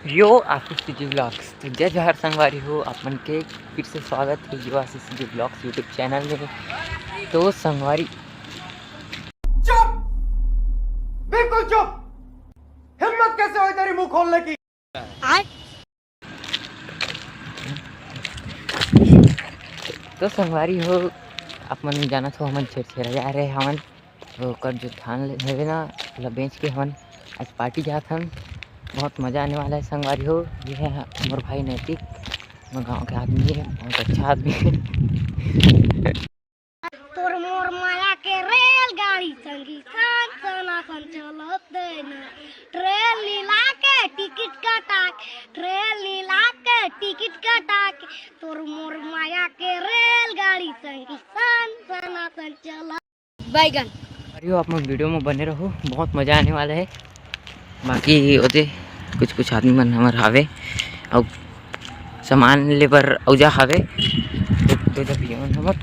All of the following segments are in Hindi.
यो आशीष जी ब्लॉग्स। तो जय जहर संगवारी हो, अपन के फिर से स्वागत है यो Ashish ji blogs YouTube channel में। तो संगवारी चुप, बिल्कुल चुप। हिम्मत कैसे हुई तेरी मुंह खोलने की? तो संगवारी हो, अपन जाना तो हमन छेड़ा जा रहे हमन तो कर जो धान लेवे ना मतलब बेच के हमन आज पार्टी जात हन। बहुत मज़ा आने वाला है संगवारी हो। ये है मोर भाई नैतिक, मोर गाँव के आदमी है, बहुत अच्छा आदमी है। तोर मोर माया के रेलगाड़ी संगी सान सनासन चलत देना ट्रेन लीला के टिकट कटा ट्रेन लीला के टिकट कटा के तोर मोर माया के रेलगाड़ी संगी सान सनासन चलत बैगन। अरे आप वीडियो में बने रहो, बहुत मज़ा आने वाला है। बाकी ओदे कुछ आदमी मन हमार हावे और सामान ले बर औजा हावे तो जब पियन हमर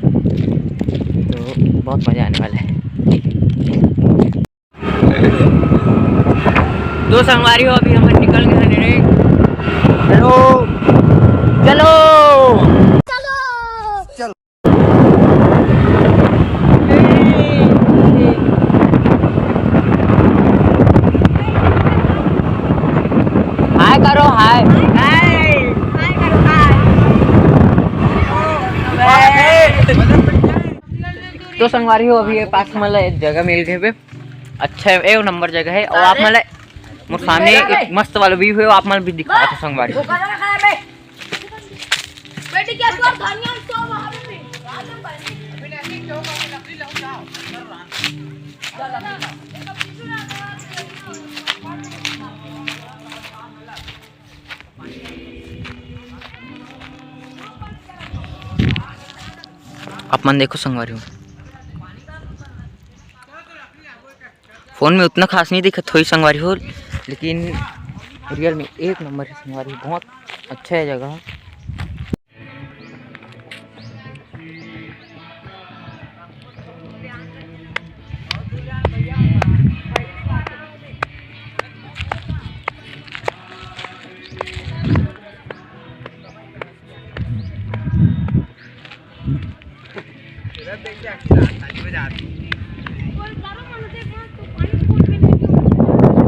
तो बहुत मज़ा आने वाला है। तो संगवारी हो, अभी हम निकल गए हैं। चलो चलो चल हाय करो, हाय करो तो संगवारी हो, अभी ये पास मतलब एक जगह मिल गए पे अच्छा है, एक नंबर जगह है। और आप मतलब मोर सामने एक मस्त वाला व्यू है, आप मतलब भी दिखा तो संगवारी। आप मन देखो संगवारी हो, फोन में उतना खास नहीं दिखत थोड़ी संगवारी हो, लेकिन रियल में एक नंबर है संगवारी हो। बहुत अच्छा है जगह।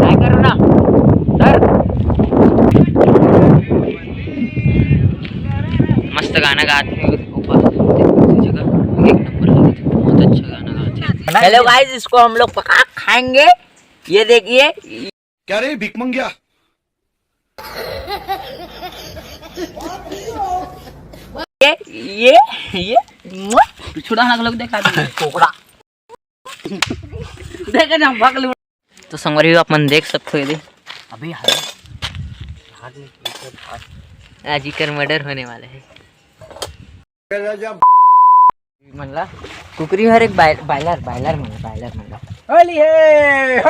काय करो ना सर, मस्त गाना गाते हैं ऊपर जगह, एक नंबर लगे थे, बहुत अच्छा गाना गाते हैं। हेलो गाइस, इसको हम लोग पका खाएंगे। ये देखिए, क्या रे भिख मंगिया? ये छुड़ा ना लोग देखा कोकड़ा देख ना भाग लो। तो संगवारी आप मन देख सकते हो, अभी आज ही कर मर्डर होने वाला है। मनला कुकरी हर एक बायलर मनला होली है।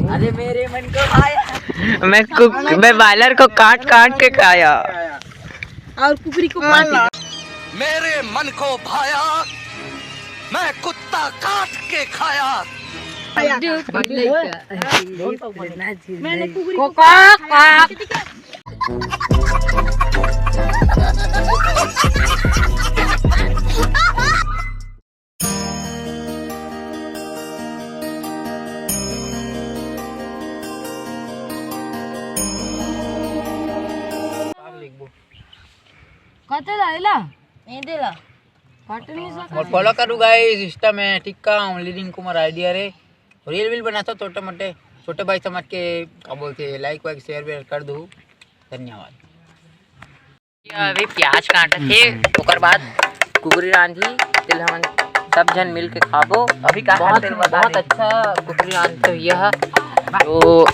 अरे मेरे मन को खाया, मैं बायलर को काट के खाया और कुकरी को पानी। मेरे मन को भाया, मैं कुत्ता काट के खाया। मैंने कुकरी को कते लाइला नहीं देला काट नहीं सकता। और फॉलो करूँ गाइस, सिस्टम है ठीक का ओनली दिन कुमार आइडिया रे रील विल बनाता छोटे मोटे छोटे भाई समझ के क्या बोलते लाइक वाइक शेयर वेयर कर दूँ। धन्यवाद। अभी प्याज काटे थे, ओकर बाद कुकरी रांधी तिल हमन सब जन मिल के खाबो। अभी बहुत अच्छा कुकरी रांधते यह तो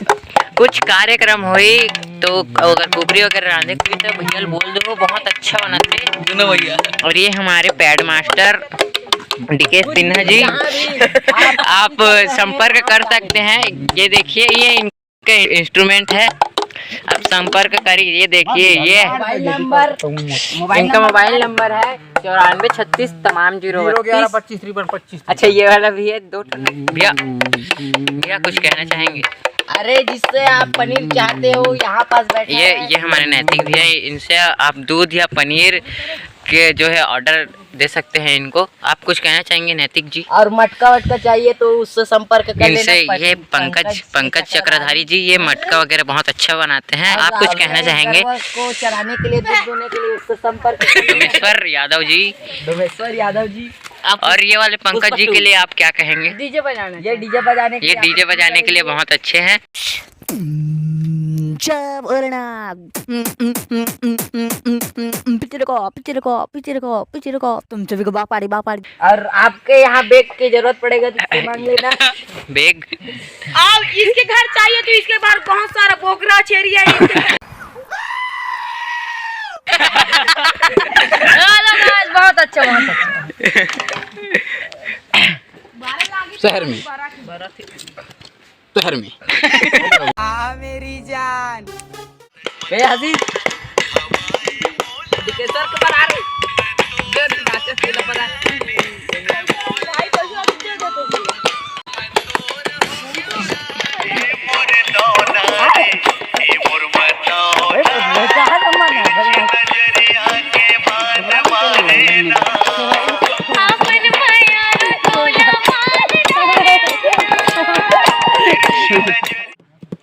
कुछ कार्यक्रम हुई तो अगर कुकरी वगैरह रांधे तो भैया बोल दो, बहुत अच्छा बनाते भैया। और ये हमारे pad master DK Sinha ji आप संपर्क कर सकते हैं। ये देखिए, ये इनका इंस्ट्रूमेंट है, आप संपर्क करिए। ये देखिए, ये इनका मोबाइल नंबर है। 94 36 तमाम 011 032। 25 53 25। अच्छा ये वाला भी है 2 भैया। भैया कुछ कहना चाहेंगे? अरे जिससे आप पनीर चाहते हो यहाँ पास बैठे ये हमारे नैतिक भैया, इनसे आप दूध या पनीर के जो है ऑर्डर दे सकते हैं इनको। आप कुछ कहना चाहेंगे नैतिक जी? और मटका वटका चाहिए तो उससे संपर्क कर इनसे लेना। ये पंकज चक्रधारी जी, ये मटका वगैरह बहुत अच्छा बनाते हैं। आप कुछ कहना चाहेंगे? को चढ़ाने के लिए, दूध देने के लिए उससे संपर्क डोमेश्वर यादव जी। डोमेश्वर यादव जी। और ये वाले पंकज जी के लिए आप क्या कहेंगे? डीजे बजाने, ये डीजे बजाने ये डीजे बजाने के लिए बहुत अच्छे हैं। जय भोलेनाथ। पीछे रखो तुम सभी को बापाड़ी। और आपके यहाँ बैग की जरूरत पड़ेगा तो मांग लेना। बैग अब इसके घर चाहिए तो इसके बाद बहुत सारा बोकरा चेरिया बहुत अच्छा, बहुत अच्छा। शहर में मेरी जान हसी सर के पर आ रही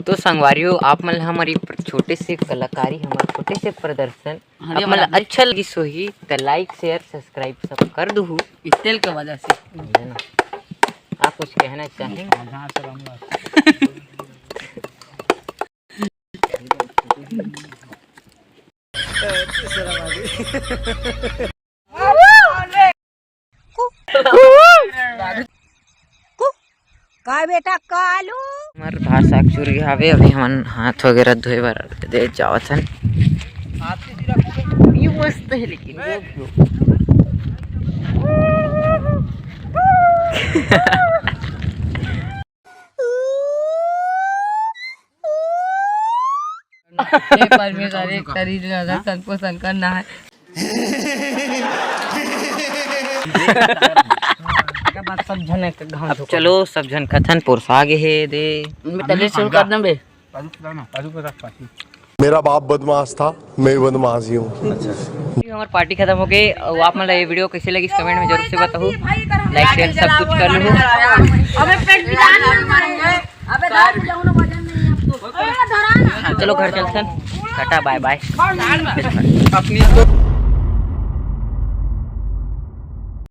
तो संगवारियों, आप मतलब हमारी छोटे से कलाकारी, हमारे छोटे से प्रदर्शन आप मतलब अच्छा लगी सोही तो लाइक शेयर सब्सक्राइब सब कर दू। इस तेल के वजह से है ना? आप कुछ कहना चाहेंगे? काय बेटा कालू हमार भाषा चुरी हवे। अभी हम हाथ वगैरह धोए बर दे जावत हन। ये मस्त है लेकिन परमेश्वर एक शरीर नजर तन पोषण करना है। सब जने के गांव अब चलो सब जन कथन पुरसागे है दे तले शुरू कर दम बे। मेरा बाप बदमाश था, मैं बदमाश ही हूँ। हमारी पार्टी खत्म हो गई। और आप मतलब ये वीडियो कैसे लगी कमेंट में जरूर से बताओ। लाइक शेयर सब कुछ कर लो। अबे पेट भी अबे दाल जाऊं ना वजन नहीं अब तो। चलो घर चलते हैं। Tata bye bye. अपनी